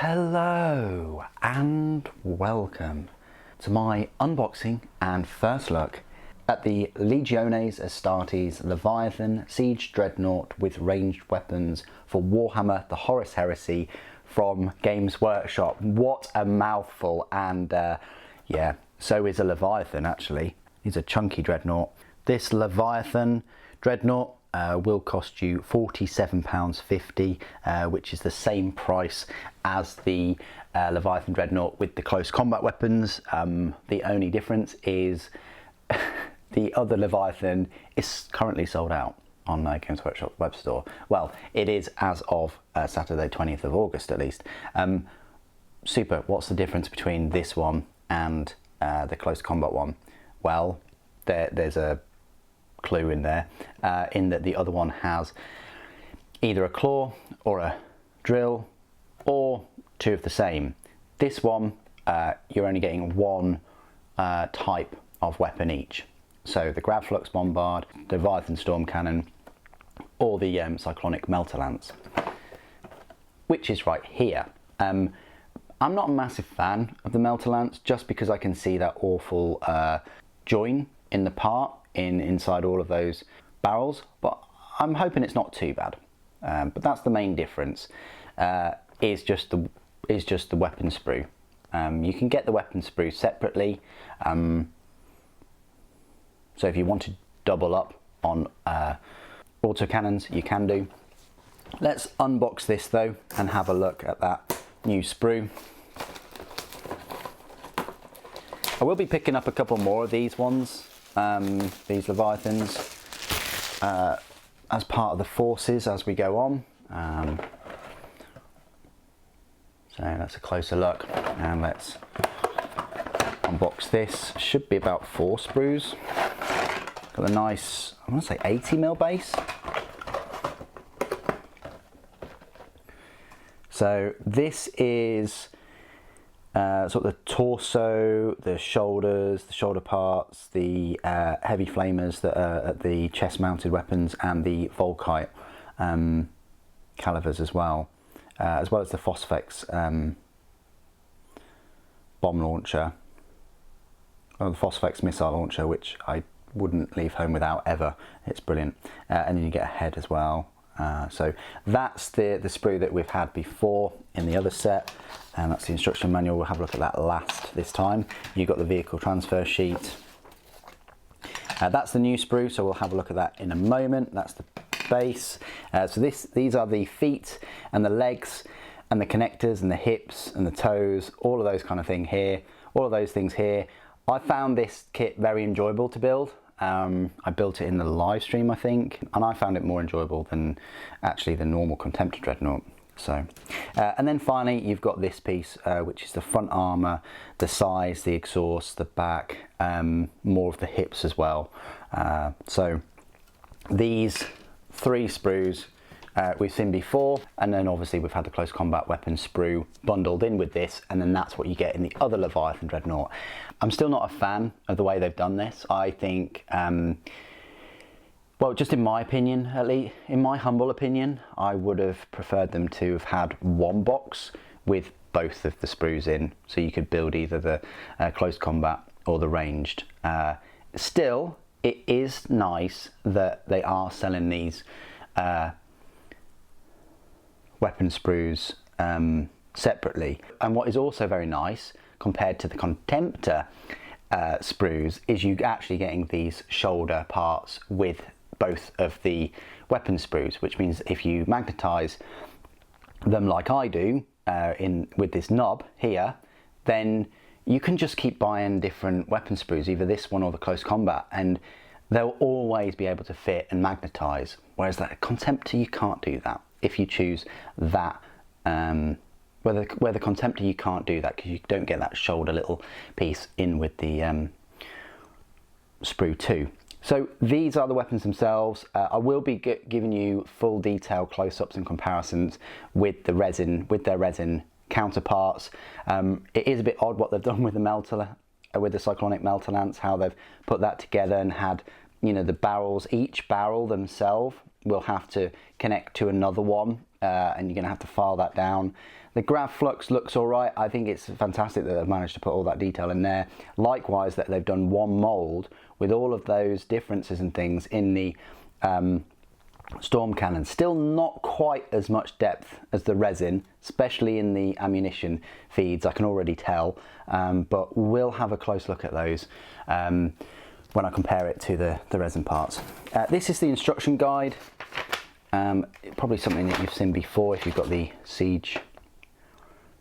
Hello and welcome to my unboxing and first look at the Legiones Astartes Leviathan Siege Dreadnought with ranged weapons for Warhammer the Horus Heresy from Games Workshop. What a mouthful, and yeah, so is a Leviathan actually. It's a chunky dreadnought. This Leviathan dreadnought will cost you £47.50, which is the same price as the Leviathan dreadnought with the close combat weapons. The only difference is the other Leviathan is currently sold out on Games Workshop web store. Well, it is as of Saturday 20th of August at least. Super, what's the difference between this one and the close combat one? Well, there's a clue in there, in that the other one has either a claw or a drill or two of the same. This one, you're only getting one type of weapon each. So the Grav Flux Bombard, the Leviathan Storm Cannon, or the Cyclonic Melter Lance, which is right here. I'm not a massive fan of the Melter Lance just because I can see that awful join in the part inside all of those barrels, but I'm hoping it's not too bad. But that's the main difference, is just the weapon sprue. You can get the weapon sprue separately, so if you want to double up on autocannons, you can do. Let's unbox this though and have a look at that new sprue. I will be picking up a couple more of these ones, these Leviathans, as part of the forces as we go on. So that's a closer look, and let's unbox this. Should be about 4 sprues. Got a nice, I want to say 80mm base. So this is sort of the torso, the shoulders, the shoulder parts, the heavy flamers that are at the chest mounted weapons, and the Volkite calivers as well as the Phosphex bomb launcher, or the Phosphex missile launcher, which I wouldn't leave home without ever. It's brilliant. And then you get a head as well. So that's the sprue that we've had before in the other set, and that's the instruction manual. We'll have a look at that last this time. You've got the vehicle transfer sheet. That's the new sprue, so we'll have a look at that in a moment. That's the base. So these are the feet and the legs and the connectors and the hips and the toes, all of those kind of things here. I found this kit very enjoyable to build. I built it in the live stream, I think, and I found it more enjoyable than actually the normal Contemptor Dreadnought. So, and then finally you've got this piece, which is the front armour, the sides, the exhaust, the back, more of the hips as well. So these 3 sprues we've seen before, and then obviously we've had the close combat weapon sprue bundled in with this, and then that's what you get in the other Leviathan Dreadnought. I'm still not a fan of the way they've done this. I think, well, just in my opinion, at least, in my humble opinion, I would have preferred them to have had one box with both of the sprues in, so you could build either the close combat or the ranged. Still, it is nice that they are selling these weapon sprues separately. And what is also very nice compared to the Contemptor sprues is you actually getting these shoulder parts with both of the weapon sprues, which means if you magnetize them like I do with this knob here, then you can just keep buying different weapon sprues, either this one or the close combat, and they'll always be able to fit and magnetize, whereas that Contemptor, you can't do that. If you choose that, where the Contemptor, you can't do that because you don't get that shoulder little piece in with the sprue too. So these are the weapons themselves. I will be giving you full detail close-ups and comparisons with their resin counterparts. It is a bit odd what they've done with the Cyclonic Melter Lance, how they've put that together and had, you know, the barrels, each barrel themselves will have to connect to another one, and you're going to have to file that down. The grav flux looks all right. I think it's fantastic that they've managed to put all that detail in there. Likewise, that they've done one mold with all of those differences and things in the storm cannon. Still not quite as much depth as the resin, especially in the ammunition feeds, I can already tell, but we'll have a close look at those when I compare it to the resin parts. This is the instruction guide. Probably something that you've seen before if you've got the Siege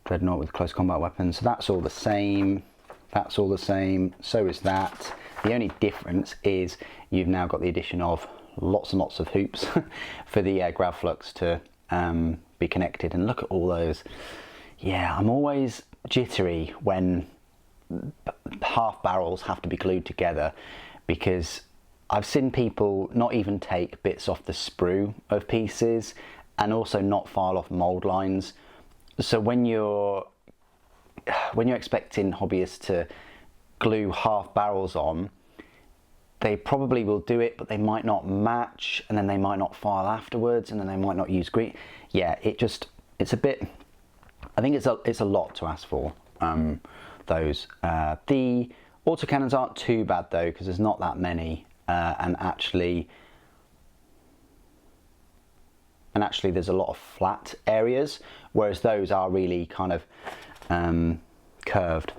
Dreadnought with close combat weapons. So that's all the same, that's all the same, so is that. The only difference is you've now got the addition of lots and lots of hoops for the grav flux to be connected, and look at all those. Yeah, I'm always jittery when half barrels have to be glued together, because I've seen people not even take bits off the sprue of pieces and also not file off mold lines. So when you're expecting hobbyists to glue half barrels on, they probably will do it, but they might not match, and then they might not file afterwards, and then they might not use green. Yeah, it's a bit, I think it's a lot to ask for, those. The autocannons aren't too bad though, because there's not that many, and actually there's a lot of flat areas, whereas those are really kind of curved.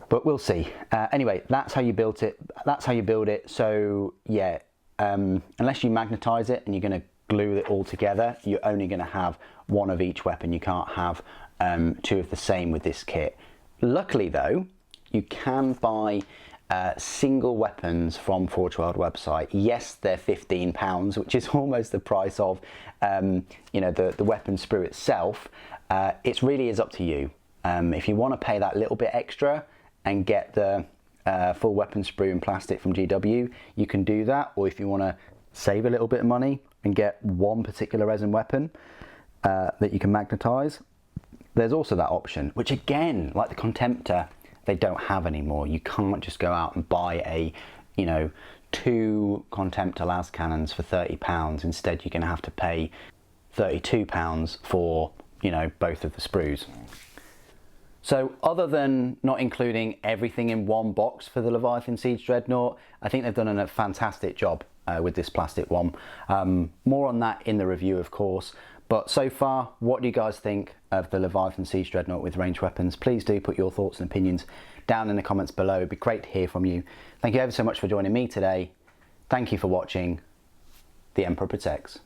But we'll see. Anyway, that's how you built it. That's how you build it. So yeah, unless you magnetize it and you're going to glue it all together, you're only going to have one of each weapon. You can't have two of the same with this kit. Luckily though, you can buy single weapons from Forge World website. Yes, they're £15, which is almost the price of you know, the weapon sprue itself. It really is up to you. If you want to pay that little bit extra and get the full weapon sprue and plastic from GW, you can do that. Or if you want to save a little bit of money and get one particular resin weapon that you can magnetize, there's also that option, which again, like the Contemptor, they don't have anymore. You can't just go out and buy a, you know, 2 Contemptor las cannons for £30. Instead, you're going to have to pay £32 for, you know, both of the sprues. So other than not including everything in one box for the Leviathan Siege Dreadnought, I think they've done a fantastic job with this plastic one. More on that in the review, of course. But so far, what do you guys think of the Leviathan Siege Dreadnought with ranged weapons? Please do put your thoughts and opinions down in the comments below. It'd be great to hear from you. Thank you ever so much for joining me today. Thank you for watching. The Emperor Protects.